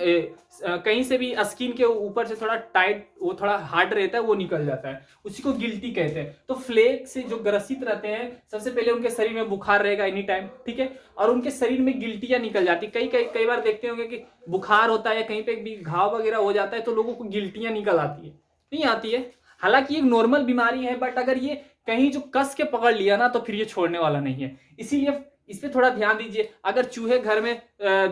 कहीं से भी स्किन के ऊपर से थोड़ा टाइट, वो थोड़ा हार्ड रहता है, वो निकल जाता है, उसी को गिल्टी कहते हैं। तो फ्लेग से जो ग्रसित रहते हैं, सबसे पहले उनके शरीर में बुखार रहेगा एनी टाइम, ठीक है, और उनके शरीर में गिल्टियां निकल जाती। कई बार देखते होंगे कि बुखार होता है, कहीं पे भी घाव वगैरह हो जाता है तो लोगों को गिल्टियां निकल आती है, नहीं आती है। हालांकि एक नॉर्मल बीमारी है, बट अगर ये कहीं जो कस के पकड़ लिया ना तो फिर ये छोड़ने वाला नहीं है। इसीलिए इस पे थोड़ा ध्यान दीजिए। अगर चूहे घर में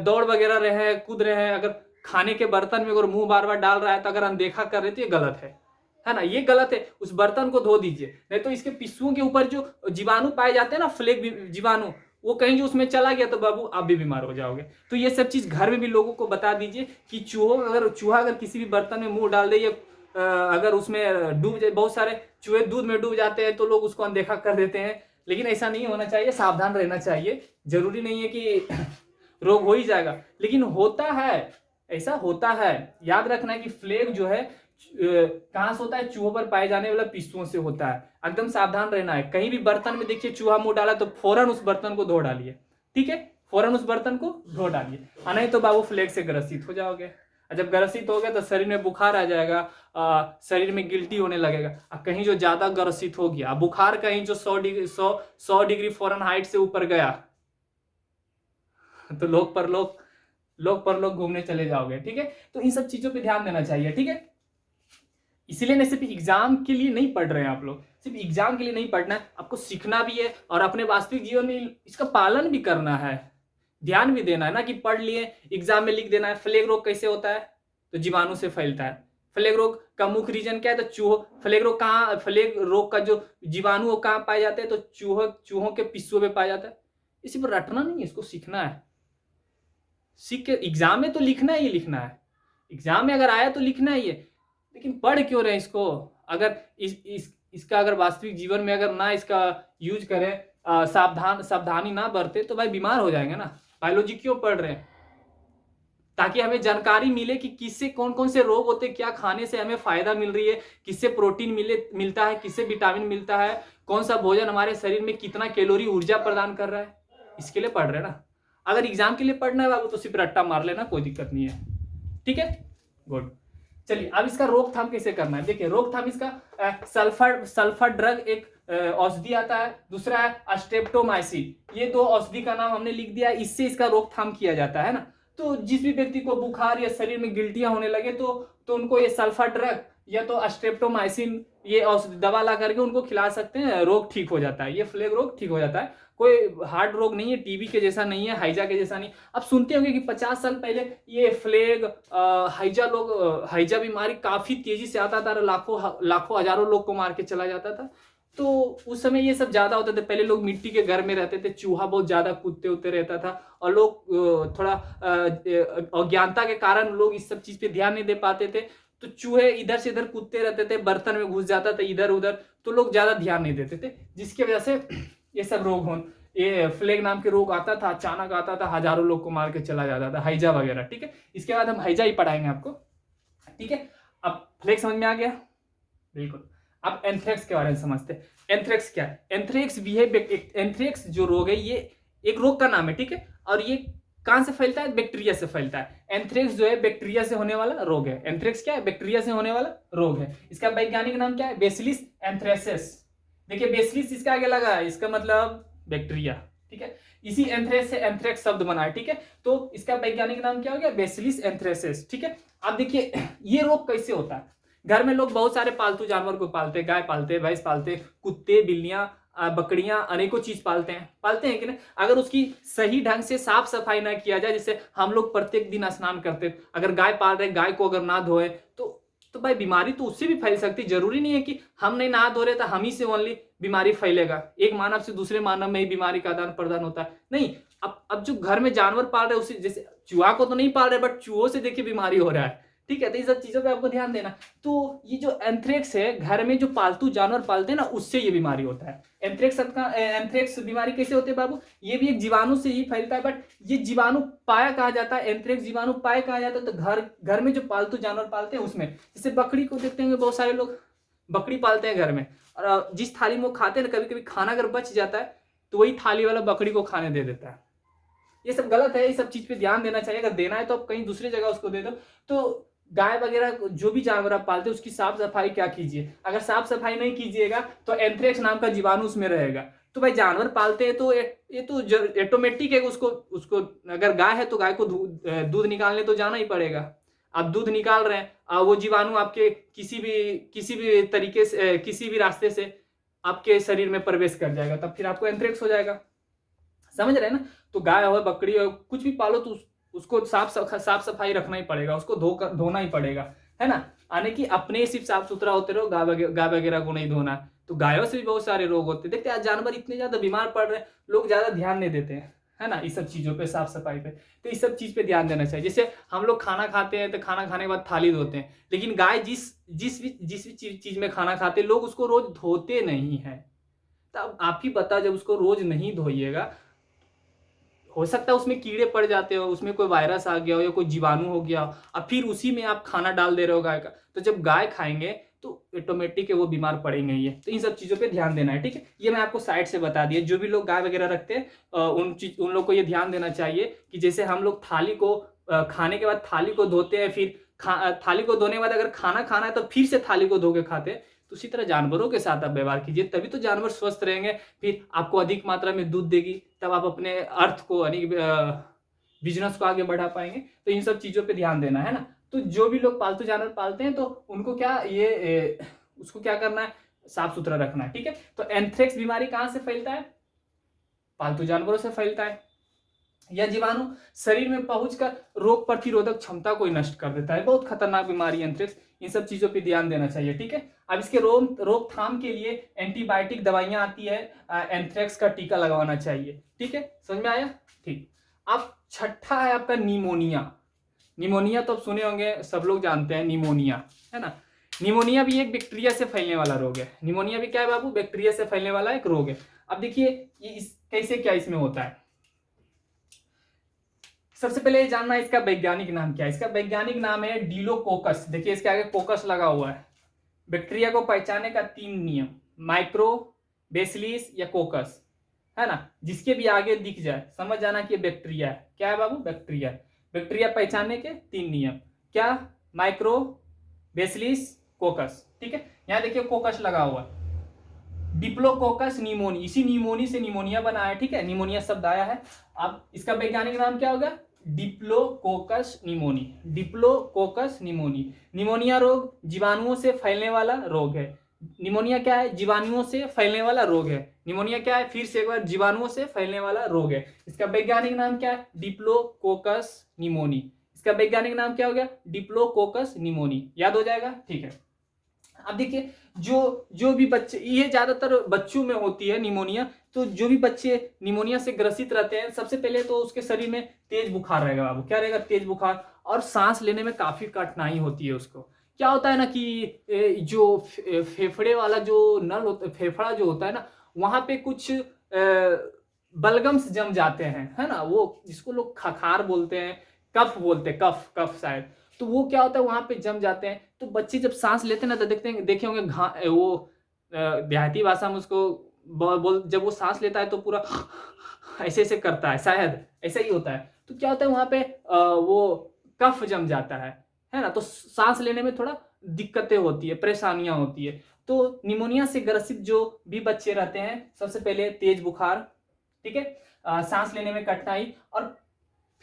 दौड़ वगैरह रहे हैं, कूद रहे हैं, अगर खाने के बर्तन में अगर मुंह बार बार डाल रहा है तो अगर अनदेखा कर रहे तो ये गलत है ना, ये गलत है। उस बर्तन को धो दीजिए, नहीं तो इसके पिस्सुओं के ऊपर जो जीवाणु पाए जाते हैं ना, फ्लेग जीवाणु, वो कहीं जो उसमें चला गया तो बाबू आप भी बीमार हो जाओगे। तो ये सब चीज घर में भी लोगों को बता दीजिए कि चूहा अगर किसी भी बर्तन में मुंह डाल दे, या अगर उसमें डूब जाए, बहुत सारे चूहे दूध में डूब जाते हैं तो लोग उसको अनदेखा कर देते हैं, लेकिन ऐसा नहीं होना चाहिए, सावधान रहना चाहिए। जरूरी नहीं है कि रोग हो ही जाएगा, लेकिन होता है, ऐसा होता है। याद रखना है कि फ्लेग जो है कहां से होता है, चूहों पर पाए जाने वाला पिस्सुओं से होता है। एकदम सावधान रहना है। कहीं भी बर्तन में देखिए चूहा मुंह डाला तो फौरन उस बर्तन को धो डालिए, ठीक है, फौरन उस बर्तन को धो डालिए, नहीं तो बाबू फ्लेग से ग्रसित हो जाओगे। जब ग्रसित हो गया तो शरीर में बुखार आ जाएगा, शरीर में गिल्टी होने लगेगा। कहीं जो ज्यादा ग्रसित हो गया, बुखार कहीं जो 100 डिग्री फ़ारेनहाइट से ऊपर गया तो लोग पर लोग घूमने चले जाओगे, ठीक है। तो इन सब चीजों पे ध्यान देना चाहिए, ठीक है। इसीलिए नहीं, सिर्फ एग्जाम के लिए नहीं पढ़ रहे हैं आप लोग, सिर्फ एग्जाम के लिए नहीं पढ़ना है, आपको सीखना भी है और अपने वास्तविक जीवन में इसका पालन भी करना है, ध्यान भी देना है ना कि पढ़ लिए एग्जाम में लिख देना है। फ्लेग रोग कैसे होता है, तो जीवाणु से फैलता है। फ्लेग रोग का मुख्य रीजन क्या है, तो फ्लेग रोग का जो जीवाणु कहाँ पाए जाते हैं, तो चूहों के पिस्सुओं में पाया जाता है। इसी पर रटना नहीं है, इसको सीखना है। सीख के एग्जाम में तो लिखना ही लिखना है, एग्जाम में अगर आया तो लिखना ही है, लेकिन पढ़ क्यों रहे इसको। अगर इसका अगर वास्तविक जीवन में अगर ना इसका यूज करें, सावधानी ना बरते तो भाई बीमार हो जाएंगे ना। बायोलॉजी क्यों पढ़ रहे हैं, ताकि हमें जानकारी मिले कि किससे कौन कौन से रोग होते हैं, क्या खाने से हमें फायदा मिल रही है, किससे प्रोटीन मिलता है, किससे विटामिन मिलता है, कौन सा भोजन हमारे शरीर में कितना कैलोरी ऊर्जा प्रदान कर रहा है, इसके लिए पढ़ रहे हैं ना। अगर एग्जाम के लिए पढ़ना है बाबू तो सिर्फ रट्टा मार लेना, कोई दिक्कत नहीं है, ठीक है, गुड। चलिए अब इसका रोकथाम कैसे करना है, देखिए रोकथाम इसका सल्फर ड्रग एक औषधि आता है, दूसरा है स्ट्रेप्टोमाइसिन। ये दो औषधि का नाम हमने लिख दिया, इससे इसका रोकथाम किया जाता है ना। तो जिस भी व्यक्ति को बुखार या शरीर में गिल्टियां होने लगे तो उनको ये सल्फर ड्रग या तो स्ट्रेप्टोमाइसिन ये औषधि दवा ला करके उनको खिला सकते हैं, रोग ठीक हो जाता है, ये फ्लेग रोग ठीक हो जाता है। कोई हार्ड रोग नहीं है, टीबी के जैसा नहीं है, हाइजा के जैसा नहीं। अब सुनते होंगे कि 50 साल पहले ये फ्लेग हाइजा बीमारी काफी तेजी से आता था, लाखों हजारों लोग को मार के चला जाता था। तो उस समय ये सब ज्यादा होता था, पहले लोग मिट्टी के घर में रहते थे, चूहा बहुत ज्यादा कूदते उते रहता था, और लोग थोड़ा अज्ञानता के कारण लोग इस सब चीज पे ध्यान नहीं दे पाते थे। तो चूहे इधर से इधर कूदते रहते थे, बर्तन में घुस जाता था इधर उधर, तो लोग ज्यादा ध्यान नहीं देते थे, जिसकी वजह से ये सब रोग ये फ्लेग नाम के रोग आता था, अचानक आता था, हजारों लोग को मार के चला जाता था, हाइजा वगैरह, ठीक है। इसके बाद हम हाइजा ही पढ़ाएंगे आपको, ठीक है। अब फ्लेग समझ में आ गया, बिल्कुल। अब एंथ्रेक्स के बारे में समझते हैं। एंथ्रेक्स क्या है, एंथ्रेक्स जो रोग है ये एक रोग का नाम है, ठीक है, और ये कहां से फैलता है, बैक्टीरिया से फैलता है। एंथ्रेक्स जो है बैक्टीरिया से होने वाला रोग है। एंथ्रेक्स क्या है, बैक्टीरिया से होने वाला रोग है। इसका वैज्ञानिक नाम क्या है, बेसिलिस एंथ्रेसिस। देखिए बेसिलिस इसका आगे लगा है, इसका मतलब बैक्टीरिया, ठीक है। इसी एंथ्रेक्स से एंथ्रेक्स शब्द बना है, ठीक है। तो इसका वैज्ञानिक नाम क्या हो गया, बेसिलिस एंथ्रेसिस, ठीक है। अब देखिए ये रोग कैसे होता है। घर में लोग बहुत सारे पालतू जानवर को पालते हैं, गाय पालते हैं, भैंस पालते हैं, कुत्ते, बिल्लियां, बकरियां, अनेकों चीज पालते हैं कि नहीं। अगर उसकी सही ढंग से साफ सफाई ना किया जाए, जैसे हम लोग प्रत्येक दिन स्नान करते, अगर गाय पाल रहे, गाय को अगर ना धोए तो भाई बीमारी तो उससे भी फैल सकती। जरूरी नहीं है कि हम नहीं नहा धो रहे तो हम ही से ओनली बीमारी फैलेगा, एक मानव से दूसरे मानव में ही बीमारी का आदान प्रदान होता है, नहीं। अब जो घर में जानवर पाल रहे, उसे जैसे चूहा को तो नहीं पाल रहे, बट चूहों से देखिए बीमारी हो रहा है, ठीक है। तो इन सब चीजों पे आपको ध्यान देना। तो ये जो एंथ्रेक्स है, घर में जो पालतू जानवर पालते हैं ना, उससे ये बीमारी होता है। एंथ्रेक्स बीमारी कैसे होती है बाबू, ये भी एक जीवाणु से ही फैलता है, बट ये जीवाणु पाया कहा जाता है, एंथ्रेक्स जीवाणु पाया कहा जाता है तो घर में जो पालतू जानवर पालते हैं उसमें, जैसे बकरी को देखते हैं, बहुत सारे लोग बकरी पालते हैं घर में, और जिस थाली में वो खाते हैं ना, कभी कभी खाना अगर बच जाता है तो वही थाली वाला बकरी को खाने दे देता है। ये सब गलत है, ये सब चीज पे ध्यान देना चाहिए। अगर देना है तो आप कहीं दूसरी जगह उसको दे दो। तो गाय वगैरह जो भी जानवर आप पालते हो उसकी साफ सफाई क्या कीजिए। अगर साफ सफाई नहीं कीजिएगा तो एंथ्रेक्स नाम का जीवाणु उसमें रहेगा। तो भाई जानवर पालते हैं तो ये तो ऑटोमेटिक है, उसको उसको अगर गाय है तो गाय को दूध निकालने तो जाना ही पड़ेगा। आप दूध निकाल रहे हैं, वो जीवाणु आपके किसी भी तरीके से किसी भी रास्ते से आपके शरीर में प्रवेश कर जाएगा, तब फिर आपको एंथ्रेक्स हो जाएगा। समझ रहे हैं ना। तो गाय हो बकरी हो कुछ भी पालो तो उसको साफ सफाई रखना ही पड़ेगा, उसको धोना ही पड़ेगा, है ना। आने की अपने सिर्फ साफ सुथरा होते रहो, गाय वगैरह को नहीं धोना। तो गायों से भी बहुत सारे रोग होते हैं। देखते हैं आज जानवर इतने ज्यादा बीमार पड़ रहे हैं, लोग ज्यादा ध्यान नहीं देते हैं, है ना, इस सब चीजों पे, साफ सफाई पे। तो इस सब चीज पे ध्यान देना चाहिए। जैसे हम लोग खाना खाते हैं तो खाना खाने के बाद थाली धोते हैं, लेकिन गाय जिस भी चीज में खाना खाते हैं लोग उसको रोज धोते नहीं है। तो अब आप ही बता, जब उसको रोज नहीं धोइएगा, हो सकता है उसमें कीड़े पड़ जाते हो, उसमें कोई वायरस आ गया हो या कोई जीवाणु हो गया हो, अब फिर उसी में आप खाना डाल दे रहे हो गाय का, तो जब गाय खाएंगे तो ऑटोमेटिक है वो बीमार पड़ेंगे ही है। तो इन सब चीजों पे ध्यान देना है, ठीक है। ये मैं आपको साइड से बता दिया। जो भी लोग गाय वगैरह रखते हैं उन लोग को ये ध्यान देना चाहिए कि जैसे हम लोग थाली को खाने के बाद थाली को धोते हैं, फिर थाली को धोने के बाद अगर खाना खाना है तो फिर से थाली को धो के खाते हैं, तो उसी तरह जानवरों के साथ आप व्यवहार कीजिए, तभी तो जानवर स्वस्थ रहेंगे, फिर आपको अधिक मात्रा में दूध देगी, तब आप अपने अर्थ को यानी बिजनेस को आगे बढ़ा पाएंगे। तो इन सब चीजों पे ध्यान देना है ना। तो जो भी लोग पालतू जानवर पालते हैं तो उनको क्या उसको क्या करना है, साफ सुथरा रखना है, ठीक है। तो एंथ्रेक्स बीमारी कहां से फैलता है, पालतू जानवरों से फैलता है। यह जीवाणु शरीर में पहुंचकर रोग प्रतिरोधक क्षमता को नष्ट कर देता है। बहुत खतरनाक बीमारी एंथ्रेक्स। इन सब चीजों पे ध्यान देना चाहिए, ठीक है। अब इसके रोकथाम के लिए एंटीबायोटिक दवाइयां आती है, एंथ्रेक्स का टीका लगवाना चाहिए, ठीक है। समझ में आया, ठीक। अब छठा है आपका निमोनिया। निमोनिया तो आप सुने होंगे, सब लोग जानते हैं निमोनिया, है ना। निमोनिया भी एक बैक्टीरिया से फैलने वाला रोग है। निमोनिया भी क्या है बाबू, बैक्टीरिया से फैलने वाला एक रोग है। अब देखिए ये कैसे क्या इसमें होता है। सबसे पहले जानना है इसका वैज्ञानिक नाम क्या है। इसका वैज्ञानिक नाम है डीलोकोकस। देखिए इसके आगे कोकस लगा हुआ है। बैक्टीरिया को पहचानने का 3 नियम, माइक्रो, बेसिलिस या कोकस, है ना। जिसके भी आगे दिख जाए समझ जाना कि बैक्टीरिया है। क्या है बाबू, बैक्टीरिया। बैक्टीरिया पहचानने के 3 नियम, क्या, माइक्रो, बेसिलिस, कोकस, ठीक है। यहां देखिए कोकस लगा हुआ है, डिप्लोकोकस निमोनी, इसी निमोनी से निमोनिया बना है, ठीक है। निमोनिया शब्द आया है। अब इसका वैज्ञानिक नाम क्या होगा, diplococcus pneumoniae. Diplococcus pneumoniae. Pneumonia रोग जीवाणुओं से फैलने वाला रोग है। निमोनिया क्या है, जीवाणुओं से फैलने वाला रोग है। निमोनिया क्या है, फिर से एक बार, जीवाणुओं से फैलने वाला रोग है। इसका वैज्ञानिक नाम क्या है, डिप्लोकोकस निमोनी। इसका वैज्ञानिक नाम क्या हो गया, डिप्लोकोकस निमोनी। याद हो जाएगा, ठीक है। अब देखिए जो भी बच्चे, ये ज्यादातर बच्चों में होती है निमोनिया। तो जो भी बच्चे निमोनिया से ग्रसित रहते हैं, सबसे पहले तो उसके शरीर में तेज बुखार रहेगा बाबू। क्या रहेगा, तेज बुखार, और सांस लेने में काफी कठिनाई होती है उसको। क्या होता है ना कि जो फेफड़े वाला जो नल होता, फेफड़ा जो होता है ना, वहां पे कुछ बलगम्स जम जाते हैं, है ना, वो जिसको लोग खखार बोलते हैं, कफ बोलते हैं, कफ शायद। तो वो क्या होता है, वहां पे जम जाते हैं। तो बच्चे जब सांस लेते हैं ना, तो देखे होंगे वो देहाती भाषा में उसको जब वो सांस लेता है तो पूरा ऐसे ऐसे करता है, शायद ऐसा ही होता है। तो क्या होता है, वहां पे वो कफ जम जाता है ना। तो सांस लेने में थोड़ा दिक्कतें होती है, परेशानियां होती है। तो निमोनिया से ग्रसित जो भी बच्चे रहते हैं, सबसे पहले तेज बुखार, ठीक है, सांस लेने में कठिनाई, और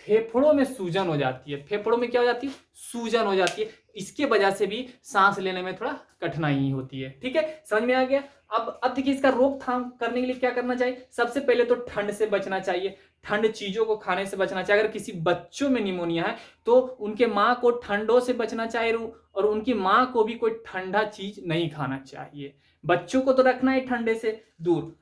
फेफड़ों में सूजन हो जाती है। फेफड़ों में क्या हो जाती है, सूजन हो जाती है। इसके वजह से भी सांस लेने में थोड़ा कठिनाई होती है, ठीक है। समझ में आ गया। अब देखिए इसका रोकथाम करने के लिए क्या करना चाहिए। सबसे पहले तो ठंड से बचना चाहिए, ठंड चीजों को खाने से बचना चाहिए। अगर किसी बच्चों में निमोनिया है तो उनके माँ को ठंडों से बचना चाहिए, और उनकी माँ को भी कोई ठंडा चीज नहीं खाना चाहिए। बच्चों को तो रखना है ठंडे से दूर,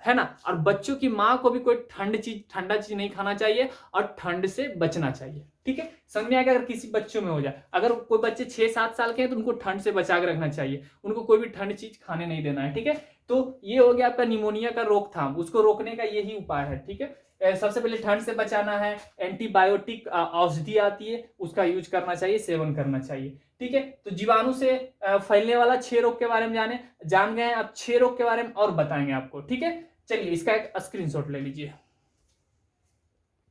है ना, और बच्चों की माँ को भी कोई ठंडा चीज नहीं खाना चाहिए, और ठंड से बचना चाहिए, ठीक है। समझ में आएगा। अगर किसी बच्चों में हो जाए, अगर कोई बच्चे 6-7 साल के हैं तो उनको ठंड से बचा के रखना चाहिए, उनको कोई भी ठंड चीज खाने नहीं देना है, ठीक है। तो ये हो गया आपका निमोनिया का रोकथाम, उसको रोकने का यही उपाय है, ठीक है। सबसे पहले ठंड से बचाना है, एंटीबायोटिक औषधि आती है, उसका यूज करना चाहिए, सेवन करना चाहिए, ठीक है। तो जीवाणु से फैलने वाला 6 रोग के बारे में जान गए हैं। अब 6 रोग के बारे में और बताएंगे आपको, ठीक है। चलिए इसका एक स्क्रीनशॉट ले लीजिए।